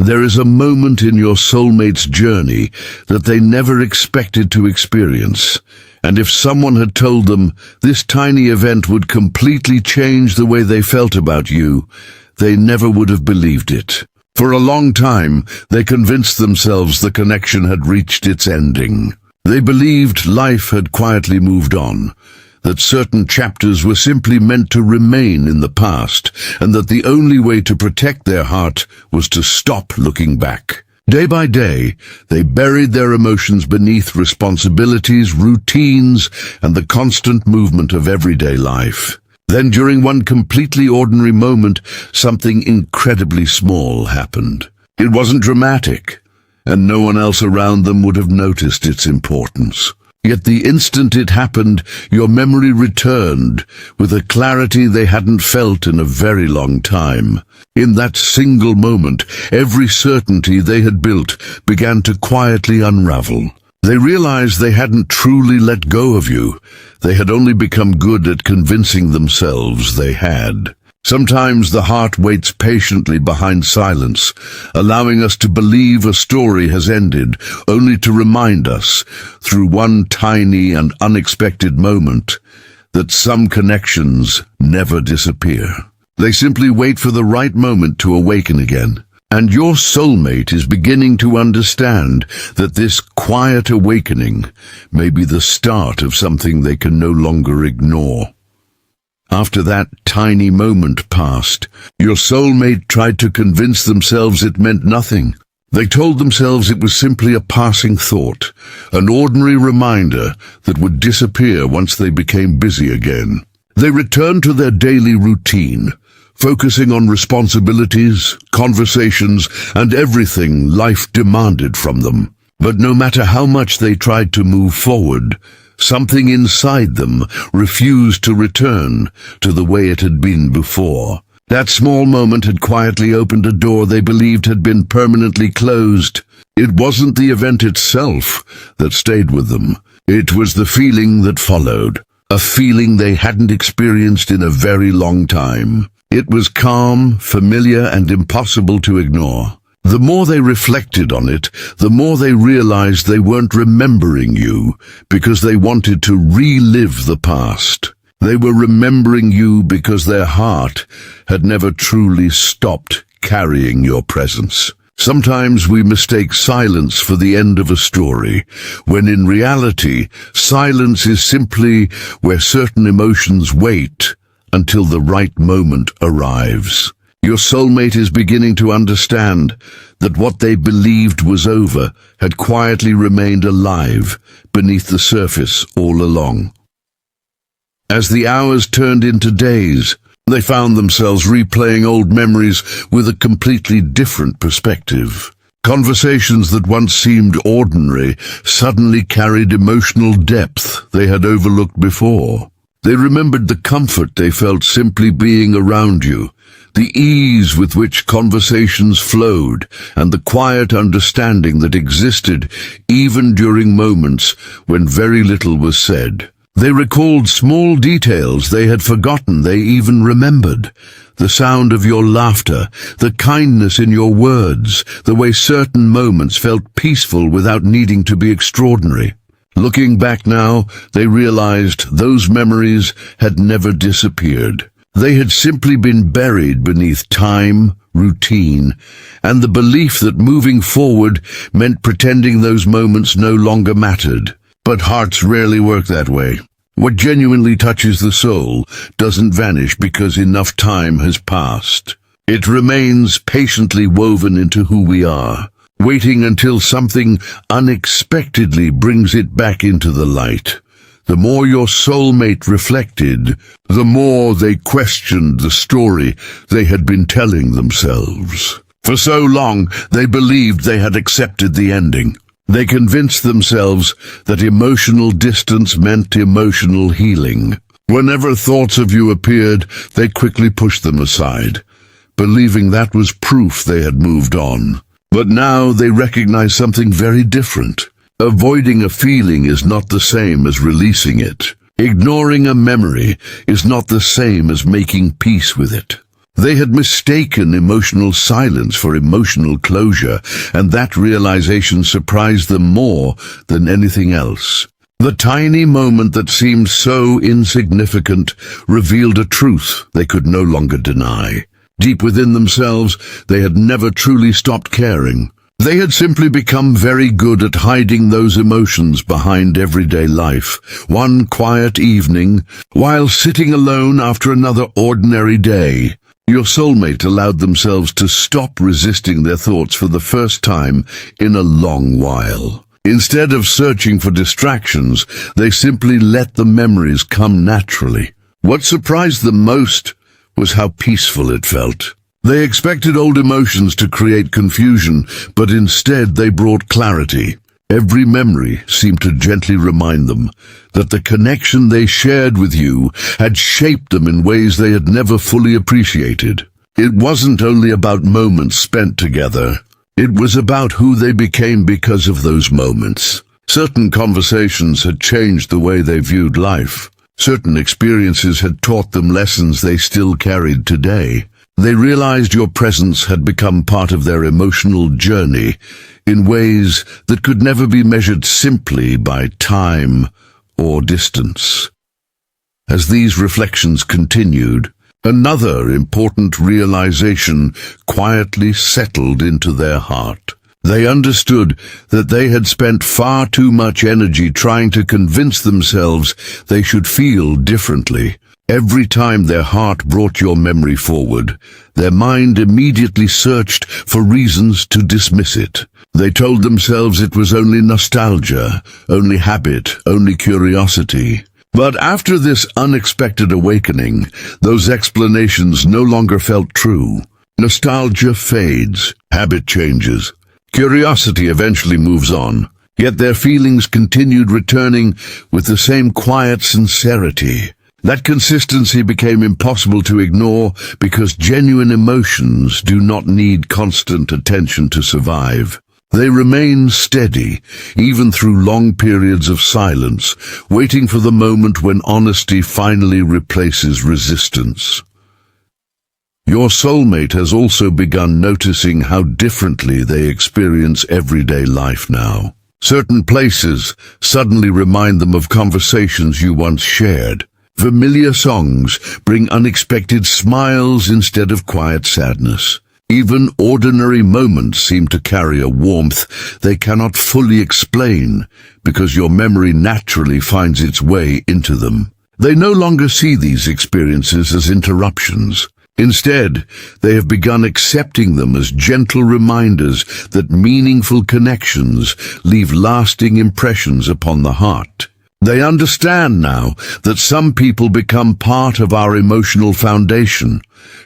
There is a moment in your soulmate's journey that they never expected to experience. And if someone had told them this tiny event would completely change the way they felt about you, they never would have believed it. For a long time, they convinced themselves the connection had reached its ending. They believed life had quietly moved on, that certain chapters were simply meant to remain in the past, and that the only way to protect their heart was to stop looking back. Day by day, they buried their emotions beneath responsibilities, routines, and the constant movement of everyday life. Then, during one completely ordinary moment, something incredibly small happened. It wasn't dramatic, and no one else around them would have noticed its importance. Yet the instant it happened, your memory returned with a clarity they hadn't felt in a very long time. In that single moment, every certainty they had built began to quietly unravel. They realized they hadn't truly let go of you. They had only become good at convincing themselves they had. Sometimes the heart waits patiently behind silence, allowing us to believe a story has ended, only to remind us, through one tiny and unexpected moment, that some connections never disappear. They simply wait for the right moment to awaken again. And your soulmate is beginning to understand that this quiet awakening may be the start of something they can no longer ignore. After that tiny moment passed, your soulmate tried to convince themselves it meant nothing. They told themselves it was simply a passing thought, an ordinary reminder that would disappear once they became busy again. They returned to their daily routine, focusing on responsibilities, conversations, and everything life demanded from them. But no matter how much they tried to move forward, something inside them refused to return to the way it had been before. That small moment had quietly opened a door they believed had been permanently closed. It wasn't the event itself that stayed with them. It was the feeling that followed, a feeling they hadn't experienced in a very long time. It was calm, familiar, and impossible to ignore. The more they reflected on it, the more they realized they weren't remembering you because they wanted to relive the past. They were remembering you because their heart had never truly stopped carrying your presence. Sometimes we mistake silence for the end of a story, when in reality, silence is simply where certain emotions wait until the right moment arrives. Your soulmate is beginning to understand that what they believed was over had quietly remained alive beneath the surface all along. As the hours turned into days, they found themselves replaying old memories with a completely different perspective. Conversations that once seemed ordinary suddenly carried emotional depth they had overlooked before. They remembered the comfort they felt simply being around you, the ease with which conversations flowed, and the quiet understanding that existed even during moments when very little was said. They recalled small details they had forgotten they even remembered. The sound of your laughter, the kindness in your words, the way certain moments felt peaceful without needing to be extraordinary. Looking back now, they realized those memories had never disappeared. They had simply been buried beneath time, routine, and the belief that moving forward meant pretending those moments no longer mattered. But hearts rarely work that way. What genuinely touches the soul doesn't vanish because enough time has passed. It remains patiently woven into who we are, waiting until something unexpectedly brings it back into the light. The more your soulmate reflected, the more they questioned the story they had been telling themselves. For so long, they believed they had accepted the ending. They convinced themselves that emotional distance meant emotional healing. Whenever thoughts of you appeared, they quickly pushed them aside, believing that was proof they had moved on. But now they recognize something very different. Avoiding a feeling is not the same as releasing it. Ignoring a memory is not the same as making peace with it. They had mistaken emotional silence for emotional closure, and that realization surprised them more than anything else. The tiny moment that seemed so insignificant revealed a truth they could no longer deny. Deep within themselves, they had never truly stopped caring. They had simply become very good at hiding those emotions behind everyday life. One quiet evening, while sitting alone after another ordinary day, your soulmate allowed themselves to stop resisting their thoughts for the first time in a long while. Instead of searching for distractions, they simply let the memories come naturally. What surprised them most was how peaceful it felt. They expected old emotions to create confusion, but instead they brought clarity. Every memory seemed to gently remind them that the connection they shared with you had shaped them in ways they had never fully appreciated. It wasn't only about moments spent together. It was about who they became because of those moments. Certain conversations had changed the way they viewed life. Certain experiences had taught them lessons they still carried today. They realized your presence had become part of their emotional journey in ways that could never be measured simply by time or distance. As these reflections continued, another important realization quietly settled into their heart. They understood that they had spent far too much energy trying to convince themselves they should feel differently. Every time their heart brought your memory forward, their mind immediately searched for reasons to dismiss it. They told themselves it was only nostalgia, only habit, only curiosity. But after this unexpected awakening, those explanations no longer felt true. Nostalgia fades, habit changes, curiosity eventually moves on, yet their feelings continued returning with the same quiet sincerity. That consistency became impossible to ignore because genuine emotions do not need constant attention to survive. They remain steady, even through long periods of silence, waiting for the moment when honesty finally replaces resistance. Your soulmate has also begun noticing how differently they experience everyday life now. Certain places suddenly remind them of conversations you once shared. Familiar songs bring unexpected smiles instead of quiet sadness. Even ordinary moments seem to carry a warmth they cannot fully explain because your memory naturally finds its way into them. They no longer see these experiences as interruptions. Instead, they have begun accepting them as gentle reminders that meaningful connections leave lasting impressions upon the heart. They understand now that some people become part of our emotional foundation,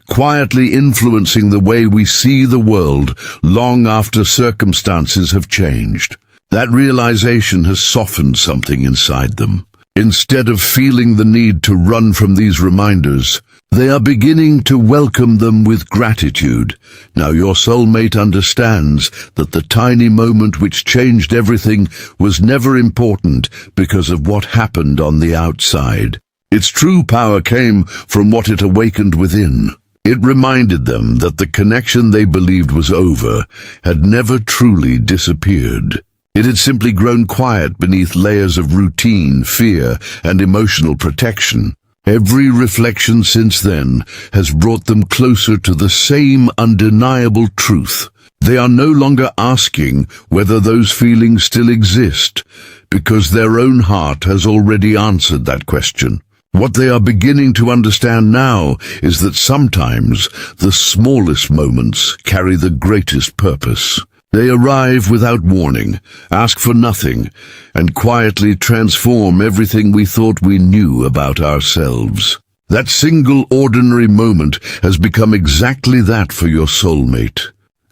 quietly influencing the way we see the world long after circumstances have changed. That realization has softened something inside them. Instead of feeling the need to run from these reminders, they are beginning to welcome them with gratitude. Now your soulmate understands that the tiny moment which changed everything was never important because of what happened on the outside. Its true power came from what it awakened within. It reminded them that the connection they believed was over had never truly disappeared. It had simply grown quiet beneath layers of routine, fear, and emotional protection. Every reflection since then has brought them closer to the same undeniable truth. They are no longer asking whether those feelings still exist, because their own heart has already answered that question. What they are beginning to understand now is that sometimes the smallest moments carry the greatest purpose. They arrive without warning, ask for nothing, and quietly transform everything we thought we knew about ourselves. That single ordinary moment has become exactly that for your soulmate.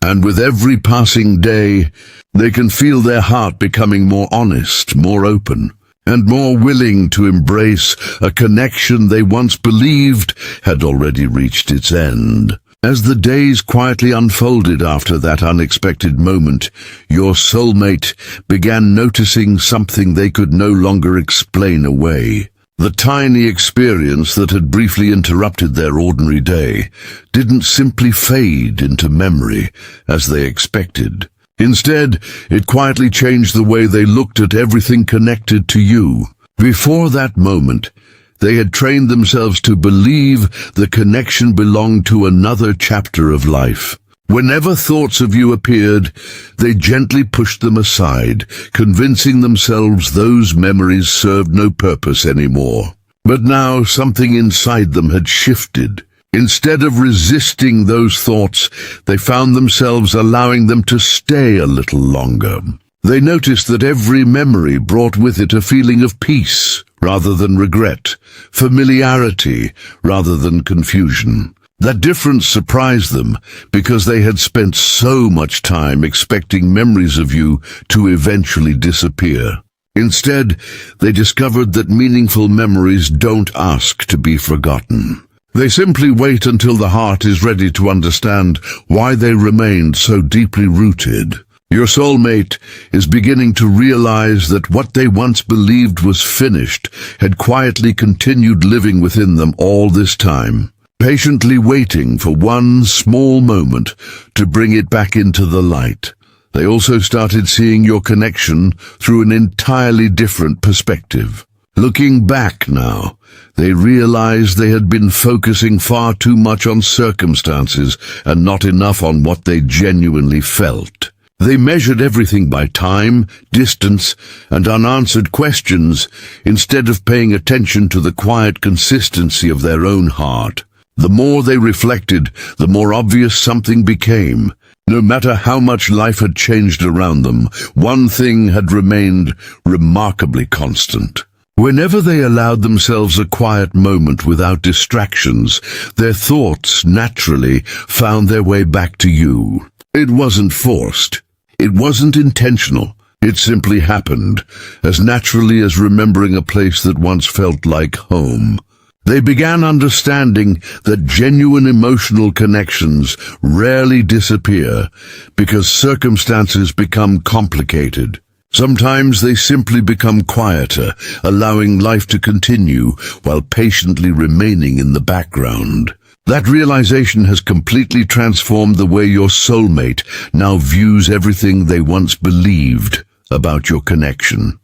And with every passing day, they can feel their heart becoming more honest, more open, and more willing to embrace a connection they once believed had already reached its end. As the days quietly unfolded after that unexpected moment, your soulmate began noticing something they could no longer explain away. The tiny experience that had briefly interrupted their ordinary day didn't simply fade into memory as they expected. Instead, it quietly changed the way they looked at everything connected to you. Before that moment, they had trained themselves to believe the connection belonged to another chapter of life. Whenever thoughts of you appeared, they gently pushed them aside, convincing themselves those memories served no purpose anymore. But now something inside them had shifted. Instead of resisting those thoughts, they found themselves allowing them to stay a little longer. They noticed that every memory brought with it a feeling of peace rather than regret, familiarity rather than confusion. That difference surprised them because they had spent so much time expecting memories of you to eventually disappear. Instead, they discovered that meaningful memories don't ask to be forgotten. They simply wait until the heart is ready to understand why they remained so deeply rooted. Your soulmate is beginning to realize that what they once believed was finished had quietly continued living within them all this time, patiently waiting for one small moment to bring it back into the light. They also started seeing your connection through an entirely different perspective. Looking back now, they realized they had been focusing far too much on circumstances and not enough on what they genuinely felt. They measured everything by time, distance, and unanswered questions instead of paying attention to the quiet consistency of their own heart. The more they reflected, the more obvious something became. No matter how much life had changed around them, one thing had remained remarkably constant. Whenever they allowed themselves a quiet moment without distractions, their thoughts naturally found their way back to you. It wasn't forced. It wasn't intentional. It simply happened, as naturally as remembering a place that once felt like home. They began understanding that genuine emotional connections rarely disappear because circumstances become complicated. Sometimes they simply become quieter, allowing life to continue while patiently remaining in the background. That realization has completely transformed the way your soulmate now views everything they once believed about your connection.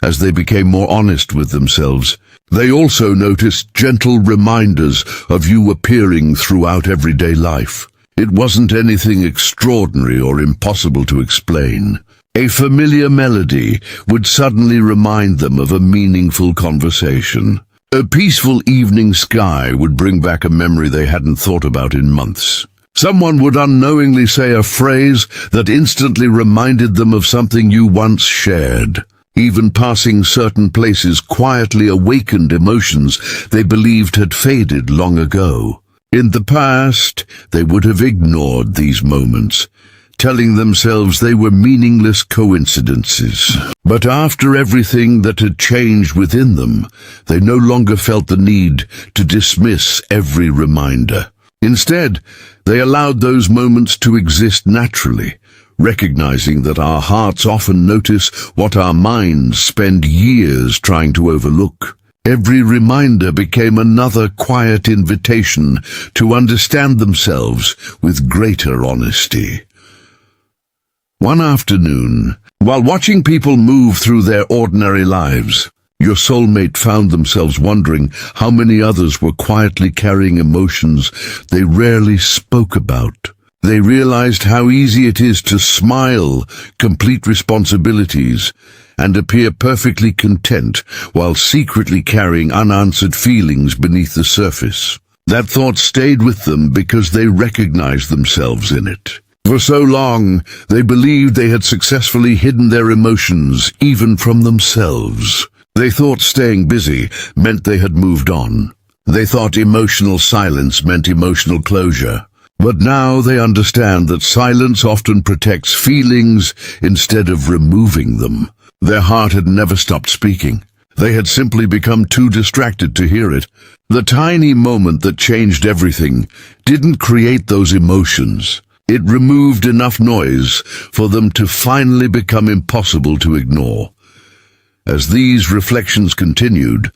As they became more honest with themselves, they also noticed gentle reminders of you appearing throughout everyday life. It wasn't anything extraordinary or impossible to explain. A familiar melody would suddenly remind them of a meaningful conversation. A peaceful evening sky would bring back a memory they hadn't thought about in months. Someone would unknowingly say a phrase that instantly reminded them of something you once shared. Even passing certain places quietly awakened emotions they believed had faded long ago. In the past, they would have ignored these moments, telling themselves they were meaningless coincidences. But after everything that had changed within them, they no longer felt the need to dismiss every reminder. Instead, they allowed those moments to exist naturally, recognizing that our hearts often notice what our minds spend years trying to overlook. Every reminder became another quiet invitation to understand themselves with greater honesty. One afternoon, while watching people move through their ordinary lives, your soulmate found themselves wondering how many others were quietly carrying emotions they rarely spoke about. They realized how easy it is to smile, complete responsibilities, and appear perfectly content while secretly carrying unanswered feelings beneath the surface. That thought stayed with them because they recognized themselves in it. For so long, they believed they had successfully hidden their emotions, even from themselves. They thought staying busy meant they had moved on. They thought emotional silence meant emotional closure. But now they understand that silence often protects feelings instead of removing them. Their heart had never stopped speaking. They had simply become too distracted to hear it. The tiny moment that changed everything didn't create those emotions. It removed enough noise for them to finally become impossible to ignore. As these reflections continued,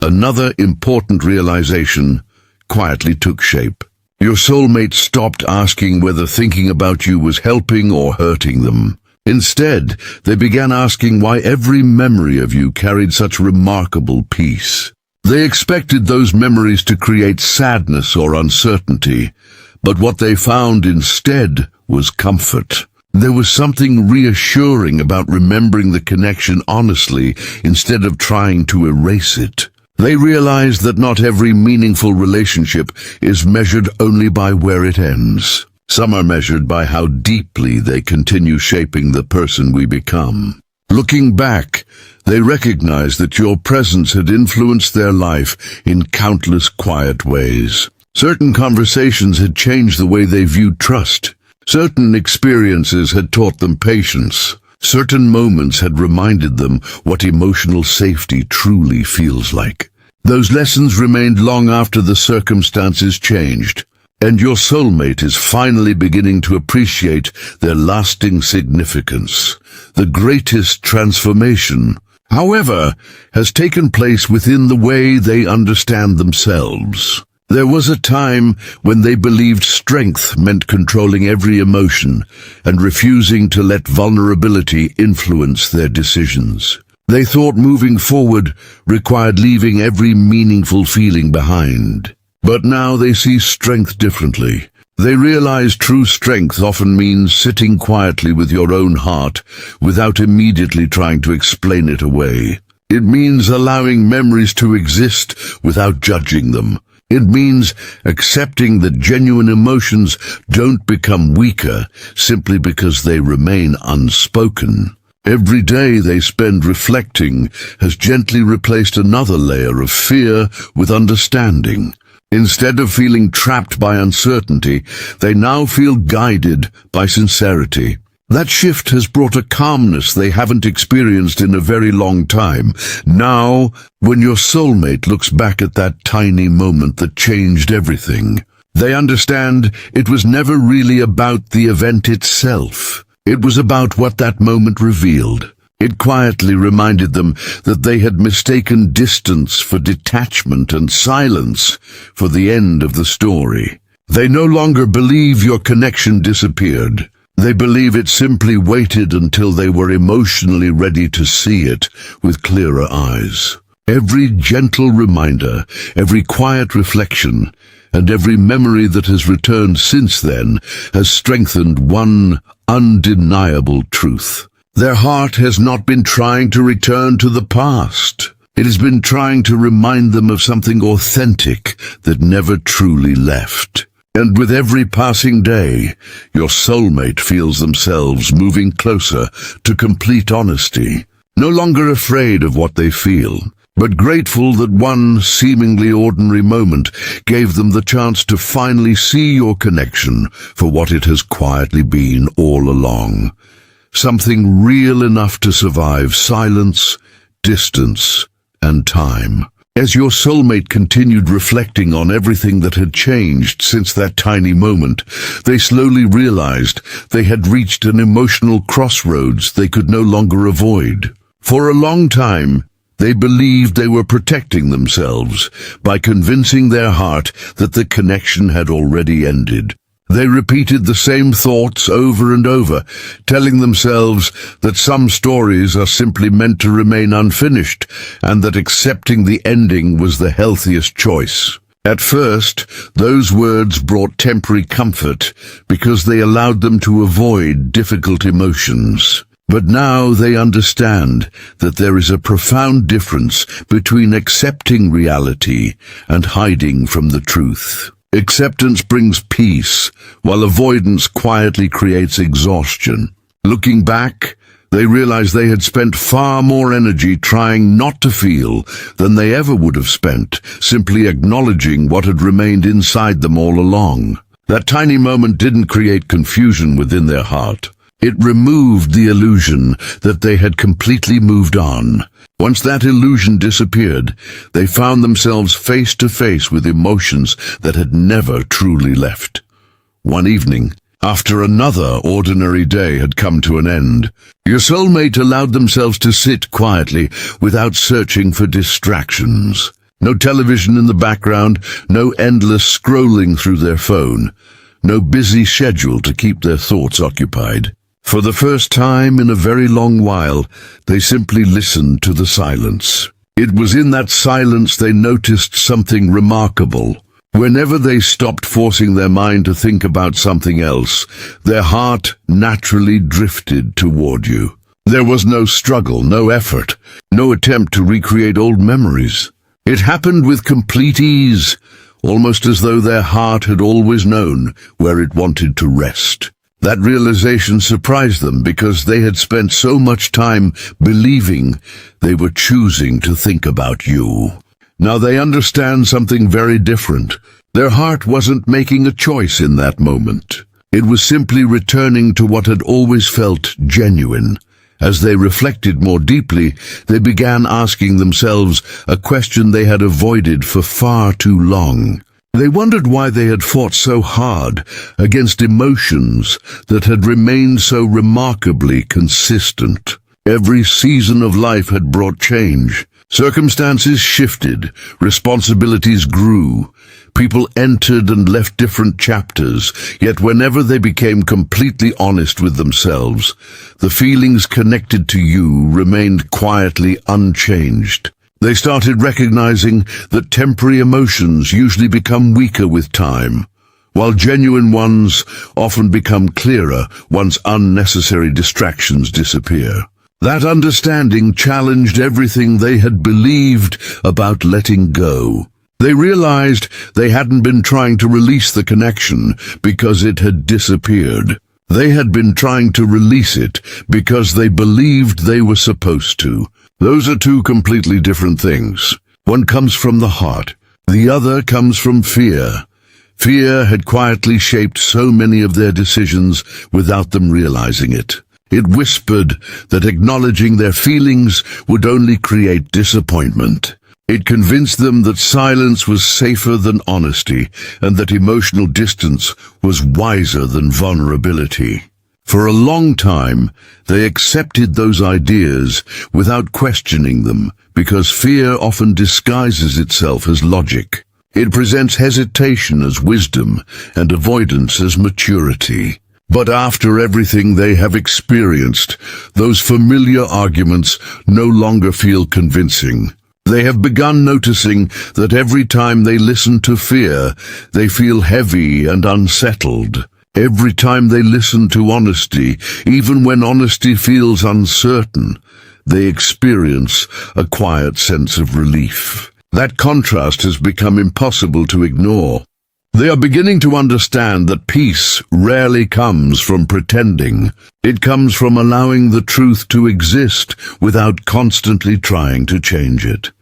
Another important realization quietly took shape. Your soulmate stopped asking whether thinking about you was helping or hurting them. Instead, they began asking why every memory of you carried such remarkable peace. They expected those memories to create sadness or uncertainty, but what they found instead was comfort. There was something reassuring about remembering the connection honestly instead of trying to erase it. They realized that not every meaningful relationship is measured only by where it ends. Some are measured by how deeply they continue shaping the person we become. Looking back, they recognized that your presence had influenced their life in countless quiet ways. Certain conversations had changed the way they viewed trust. Certain experiences had taught them patience. Certain moments had reminded them what emotional safety truly feels like. Those lessons remained long after the circumstances changed, and your soulmate is finally beginning to appreciate their lasting significance. The greatest transformation, however, has taken place within the way they understand themselves. There was a time when they believed strength meant controlling every emotion and refusing to let vulnerability influence their decisions. They thought moving forward required leaving every meaningful feeling behind. But now they see strength differently. They realize true strength often means sitting quietly with your own heart without immediately trying to explain it away. It means allowing memories to exist without judging them. It means accepting that genuine emotions don't become weaker simply because they remain unspoken. Every day they spend reflecting has gently replaced another layer of fear with understanding. Instead of feeling trapped by uncertainty, they now feel guided by sincerity. That shift has brought a calmness they haven't experienced in a very long time. Now, when your soulmate looks back at that tiny moment that changed everything, they understand it was never really about the event itself. It was about what that moment revealed. It quietly reminded them that they had mistaken distance for detachment and silence for the end of the story. They no longer believe your connection disappeared. They believe it simply waited until they were emotionally ready to see it with clearer eyes. Every gentle reminder, every quiet reflection, and every memory that has returned since then has strengthened one undeniable truth. Their heart has not been trying to return to the past. It has been trying to remind them of something authentic that never truly left. And with every passing day, your soulmate feels themselves moving closer to complete honesty, no longer afraid of what they feel, but grateful that one seemingly ordinary moment gave them the chance to finally see your connection for what it has quietly been all along. Something real enough to survive silence, distance, and time. As your soulmate continued reflecting on everything that had changed since that tiny moment, they slowly realized they had reached an emotional crossroads they could no longer avoid. For a long time, they believed they were protecting themselves by convincing their heart that the connection had already ended. They repeated the same thoughts over and over, telling themselves that some stories are simply meant to remain unfinished and that accepting the ending was the healthiest choice. At first, those words brought temporary comfort because they allowed them to avoid difficult emotions. But now they understand that there is a profound difference between accepting reality and hiding from the truth. Acceptance brings peace, while avoidance quietly creates exhaustion. Looking back, they realized they had spent far more energy trying not to feel than they ever would have spent simply acknowledging what had remained inside them all along. That tiny moment didn't create confusion within their heart. It removed the illusion that they had completely moved on. Once that illusion disappeared, they found themselves face to face with emotions that had never truly left. One evening, after another ordinary day had come to an end, your soulmate allowed themselves to sit quietly without searching for distractions. No television in the background, no endless scrolling through their phone, no busy schedule to keep their thoughts occupied. For the first time in a very long while, they simply listened to the silence. It was in that silence they noticed something remarkable. Whenever they stopped forcing their mind to think about something else, their heart naturally drifted toward you. There was no struggle, no effort, no attempt to recreate old memories. It happened with complete ease, almost as though their heart had always known where it wanted to rest. That realization surprised them because they had spent so much time believing they were choosing to think about you. Now they understand something very different. Their heart wasn't making a choice in that moment. It was simply returning to what had always felt genuine. As they reflected more deeply, they began asking themselves a question they had avoided for far too long. They wondered why they had fought so hard against emotions that had remained so remarkably consistent. Every season of life had brought change. Circumstances shifted, responsibilities grew, people entered and left different chapters, yet whenever they became completely honest with themselves, the feelings connected to you remained quietly unchanged. They started recognizing that temporary emotions usually become weaker with time, while genuine ones often become clearer once unnecessary distractions disappear. That understanding challenged everything they had believed about letting go. They realized they hadn't been trying to release the connection because it had disappeared. They had been trying to release it because they believed they were supposed to. Those are two completely different things. One comes from the heart. The other comes from fear. Fear had quietly shaped so many of their decisions without them realizing it. It whispered that acknowledging their feelings would only create disappointment. It convinced them that silence was safer than honesty and that emotional distance was wiser than vulnerability. For a long time, they accepted those ideas without questioning them because fear often disguises itself as logic. It presents hesitation as wisdom and avoidance as maturity. But after everything they have experienced, those familiar arguments no longer feel convincing. They have begun noticing that every time they listen to fear, they feel heavy and unsettled. Every time they listen to honesty, even when honesty feels uncertain, they experience a quiet sense of relief. That contrast has become impossible to ignore. They are beginning to understand that peace rarely comes from pretending. It comes from allowing the truth to exist without constantly trying to change it.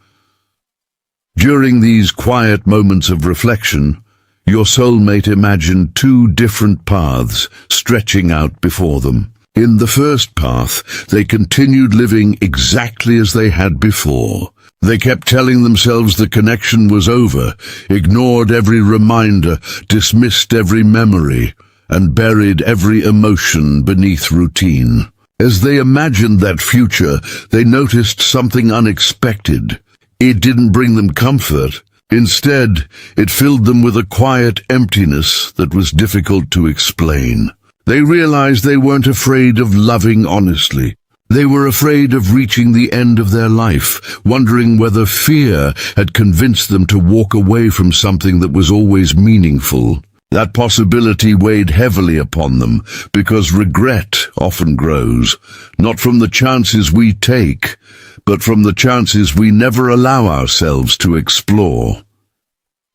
During these quiet moments of reflection, your soulmate imagined two different paths stretching out before them. In the first path, they continued living exactly as they had before. They kept telling themselves the connection was over, ignored every reminder, dismissed every memory, and buried every emotion beneath routine. As they imagined that future, they noticed something unexpected. It didn't bring them comfort. Instead, it filled them with a quiet emptiness that was difficult to explain. They realized they weren't afraid of loving honestly. They were afraid of reaching the end of their life, wondering whether fear had convinced them to walk away from something that was always meaningful. That possibility weighed heavily upon them, because regret often grows, not from the chances we take, but from the chances we never allow ourselves to explore.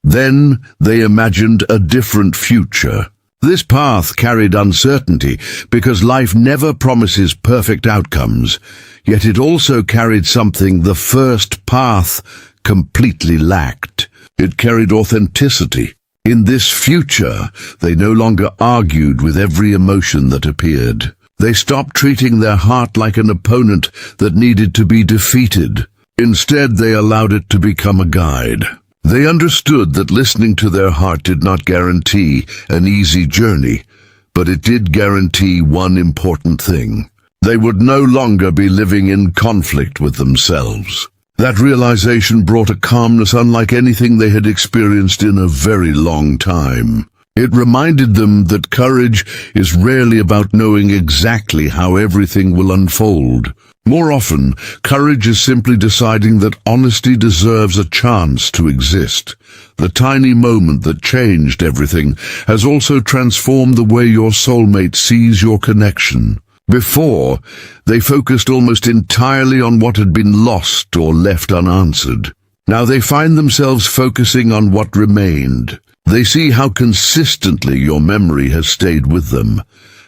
Then they imagined a different future. This path carried uncertainty because life never promises perfect outcomes, yet it also carried something the first path completely lacked. It carried authenticity. In this future, they no longer argued with every emotion that appeared. They stopped treating their heart like an opponent that needed to be defeated. Instead, they allowed it to become a guide. They understood that listening to their heart did not guarantee an easy journey, but it did guarantee one important thing. They would no longer be living in conflict with themselves. That realization brought a calmness unlike anything they had experienced in a very long time. It reminded them that courage is rarely about knowing exactly how everything will unfold. More often, courage is simply deciding that honesty deserves a chance to exist. The tiny moment that changed everything has also transformed the way your soulmate sees your connection. Before, they focused almost entirely on what had been lost or left unanswered. Now they find themselves focusing on what remained. They see how consistently your memory has stayed with them,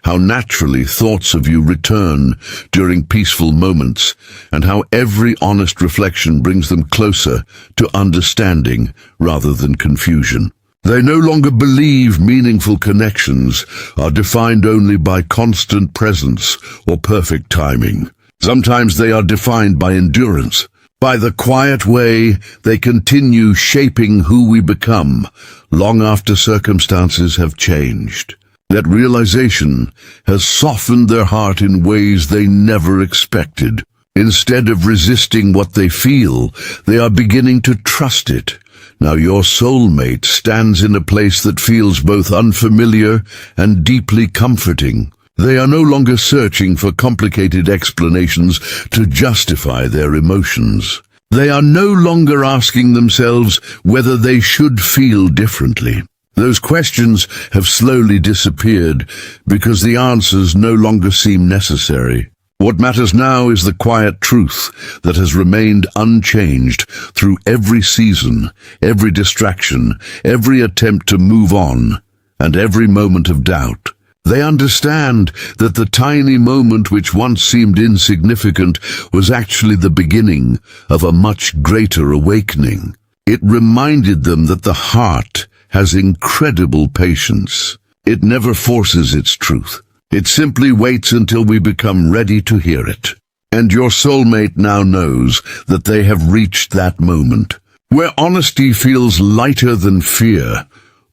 how naturally thoughts of you return during peaceful moments, and how every honest reflection brings them closer to understanding rather than confusion. They no longer believe meaningful connections are defined only by constant presence or perfect timing. Sometimes they are defined by endurance, by the quiet way they continue shaping who we become long after circumstances have changed. That realization has softened their heart in ways they never expected. Instead of resisting what they feel, they are beginning to trust it. Now your soulmate stands in a place that feels both unfamiliar and deeply comforting. They are no longer searching for complicated explanations to justify their emotions. They are no longer asking themselves whether they should feel differently. Those questions have slowly disappeared because the answers no longer seem necessary. What matters now is the quiet truth that has remained unchanged through every season, every distraction, every attempt to move on, and every moment of doubt. They understand that the tiny moment which once seemed insignificant was actually the beginning of a much greater awakening. It reminded them that the heart has incredible patience. It never forces its truth. It simply waits until we become ready to hear it. And your soulmate now knows that they have reached that moment, where honesty feels lighter than fear,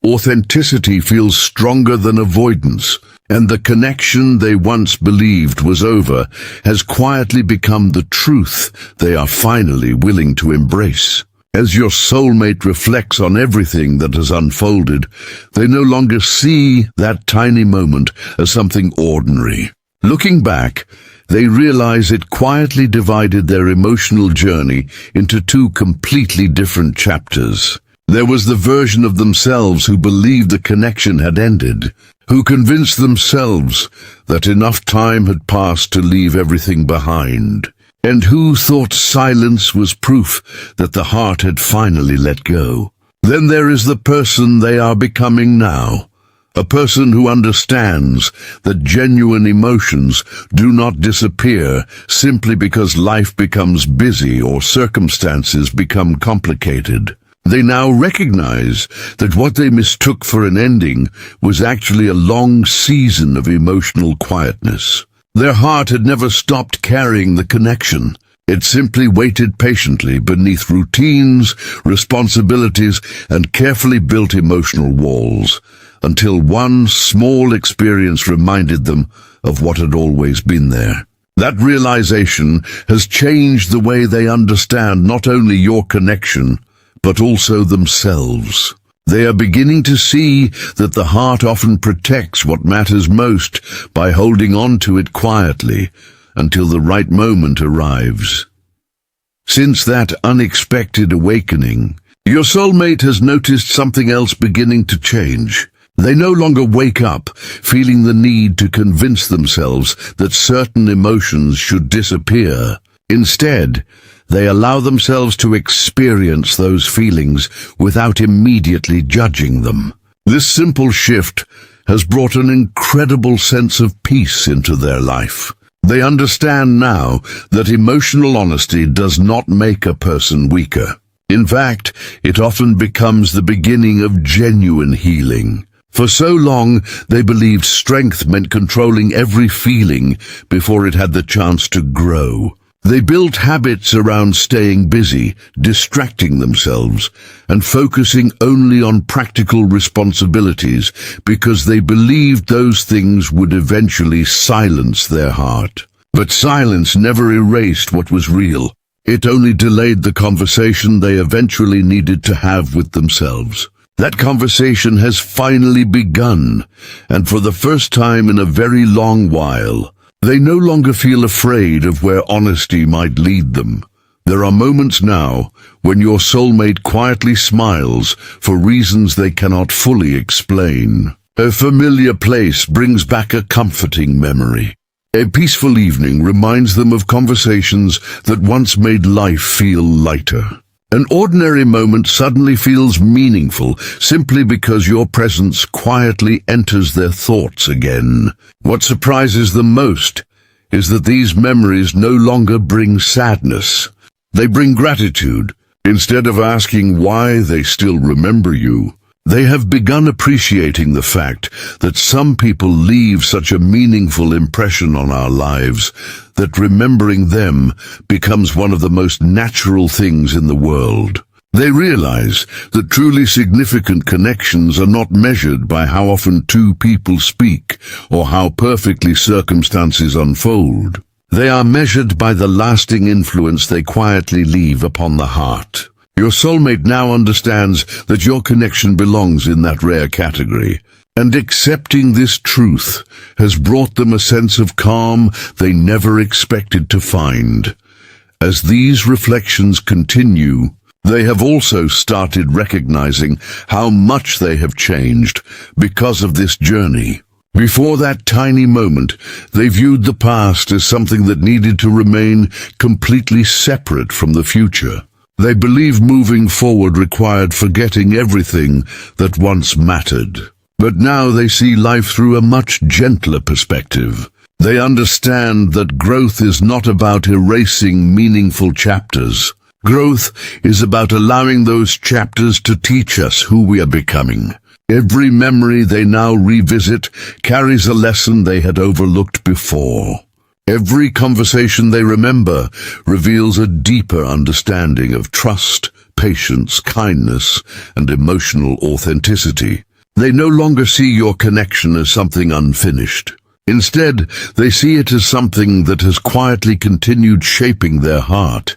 authenticity feels stronger than avoidance, and the connection they once believed was over has quietly become the truth they are finally willing to embrace. As your soulmate reflects on everything that has unfolded, they no longer see that tiny moment as something ordinary. Looking back, they realize it quietly divided their emotional journey into two completely different chapters. There was the version of themselves who believed the connection had ended, who convinced themselves that enough time had passed to leave everything behind, and who thought silence was proof that the heart had finally let go. Then there is the person they are becoming now, a person who understands that genuine emotions do not disappear simply because life becomes busy or circumstances become complicated. They now recognize that what they mistook for an ending was actually a long season of emotional quietness. Their heart had never stopped carrying the connection. It simply waited patiently beneath routines, responsibilities, and carefully built emotional walls, until one small experience reminded them of what had always been there. That realization has changed the way they understand not only your connection, but also themselves. They are beginning to see that the heart often protects what matters most by holding on to it quietly until the right moment arrives. Since that unexpected awakening, your soulmate has noticed something else beginning to change. They no longer wake up feeling the need to convince themselves that certain emotions should disappear. Instead, they allow themselves to experience those feelings without immediately judging them. This simple shift has brought an incredible sense of peace into their life. They understand now that emotional honesty does not make a person weaker. In fact, it often becomes the beginning of genuine healing. For so long, they believed strength meant controlling every feeling before it had the chance to grow. They built habits around staying busy, distracting themselves, and focusing only on practical responsibilities because they believed those things would eventually silence their heart. But silence never erased what was real. It only delayed the conversation they eventually needed to have with themselves. That conversation has finally begun, and for the first time in a very long while, they no longer feel afraid of where honesty might lead them. There are moments now when your soulmate quietly smiles for reasons they cannot fully explain. A familiar place brings back a comforting memory. A peaceful evening reminds them of conversations that once made life feel lighter. An ordinary moment suddenly feels meaningful simply because your presence quietly enters their thoughts again. What surprises them most is that these memories no longer bring sadness. They bring gratitude. Instead of asking why they still remember you, they have begun appreciating the fact that some people leave such a meaningful impression on our lives that remembering them becomes one of the most natural things in the world. They realize that truly significant connections are not measured by how often two people speak or how perfectly circumstances unfold. They are measured by the lasting influence they quietly leave upon the heart. Your soulmate now understands that your connection belongs in that rare category, and accepting this truth has brought them a sense of calm they never expected to find. As these reflections continue, they have also started recognizing how much they have changed because of this journey. Before that tiny moment, they viewed the past as something that needed to remain completely separate from the future. They believed moving forward required forgetting everything that once mattered. But now they see life through a much gentler perspective. They understand that growth is not about erasing meaningful chapters. Growth is about allowing those chapters to teach us who we are becoming. Every memory they now revisit carries a lesson they had overlooked before. Every conversation they remember reveals a deeper understanding of trust, patience, kindness, and emotional authenticity. They no longer see your connection as something unfinished. Instead, they see it as something that has quietly continued shaping their heart,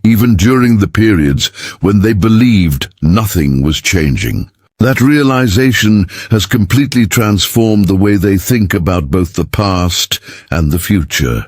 even during the periods when they believed nothing was changing. That realization has completely transformed the way they think about both the past and the future.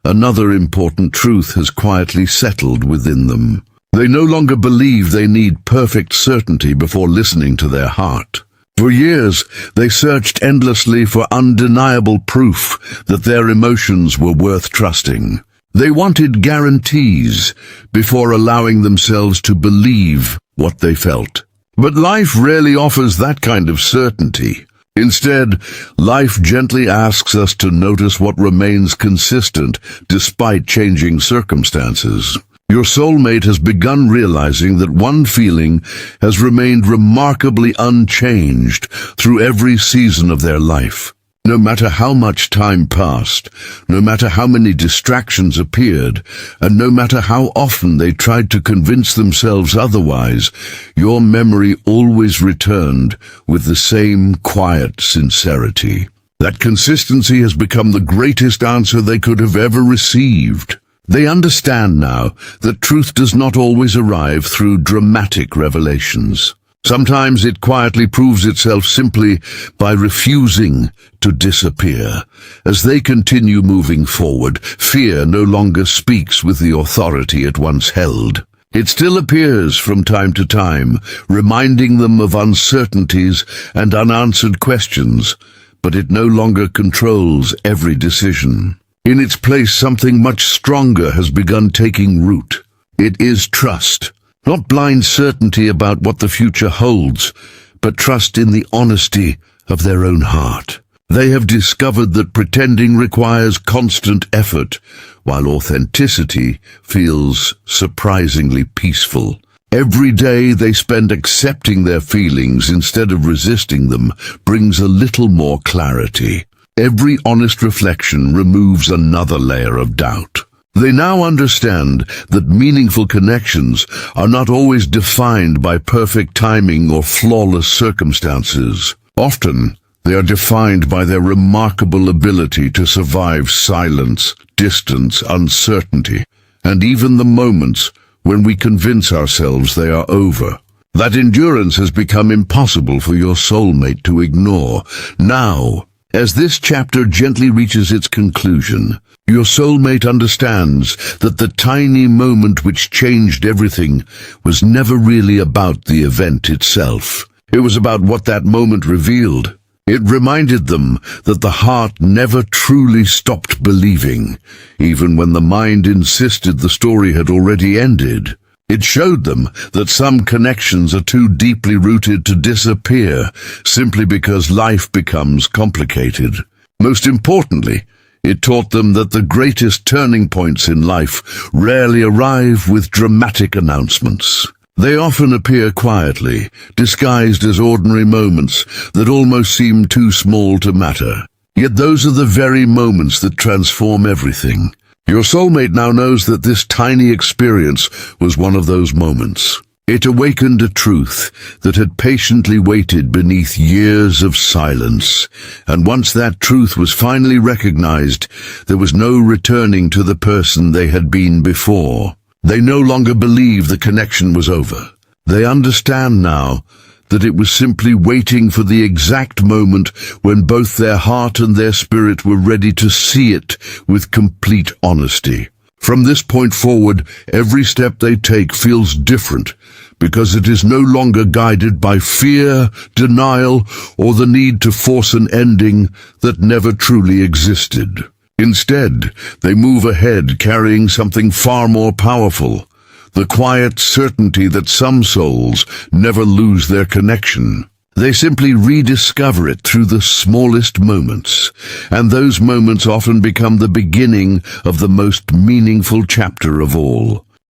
Another important truth has quietly settled within them. They no longer believe they need perfect certainty before listening to their heart. For years, they searched endlessly for undeniable proof that their emotions were worth trusting. They wanted guarantees before allowing themselves to believe what they felt. But life rarely offers that kind of certainty. Instead, life gently asks us to notice what remains consistent despite changing circumstances. Your soulmate has begun realizing that one feeling has remained remarkably unchanged through every season of their life. No matter how much time passed, no matter how many distractions appeared, and no matter how often they tried to convince themselves otherwise, your memory always returned with the same quiet sincerity. That consistency has become the greatest answer they could have ever received. They understand now that truth does not always arrive through dramatic revelations. Sometimes it quietly proves itself simply by refusing to disappear. As they continue moving forward, fear no longer speaks with the authority it once held. It still appears from time to time, reminding them of uncertainties and unanswered questions, but it no longer controls every decision. In its place, something much stronger has begun taking root. It is trust. Not blind certainty about what the future holds, but trust in the honesty of their own heart. They have discovered that pretending requires constant effort, while authenticity feels surprisingly peaceful. Every day they spend accepting their feelings instead of resisting them brings a little more clarity. Every honest reflection removes another layer of doubt. They now understand that meaningful connections are not always defined by perfect timing or flawless circumstances. Often, they are defined by their remarkable ability to survive silence, distance, uncertainty, and even the moments when we convince ourselves they are over. That endurance has become impossible for your soulmate to ignore. Now, as this chapter gently reaches its conclusion, your soulmate understands that the tiny moment which changed everything was never really about the event itself. It was about what that moment revealed. It reminded them that the heart never truly stopped believing, even when the mind insisted the story had already ended. It showed them that some connections are too deeply rooted to disappear simply because life becomes complicated. Most importantly, it taught them that the greatest turning points in life rarely arrive with dramatic announcements. They often appear quietly, disguised as ordinary moments that almost seem too small to matter. Yet those are the very moments that transform everything. Your soulmate now knows that this tiny experience was one of those moments. It awakened a truth that had patiently waited beneath years of silence, and once that truth was finally recognized, there was no returning to the person they had been before. They no longer believe the connection was over. They understand now that it was simply waiting for the exact moment when both their heart and their spirit were ready to see it with complete honesty. From this point forward, every step they take feels different because it is no longer guided by fear, denial, or the need to force an ending that never truly existed. Instead, they move ahead carrying something far more powerful, the quiet certainty that some souls never lose their connection. They simply rediscover it through the smallest moments, and those moments often become the beginning of the most meaningful chapter of all.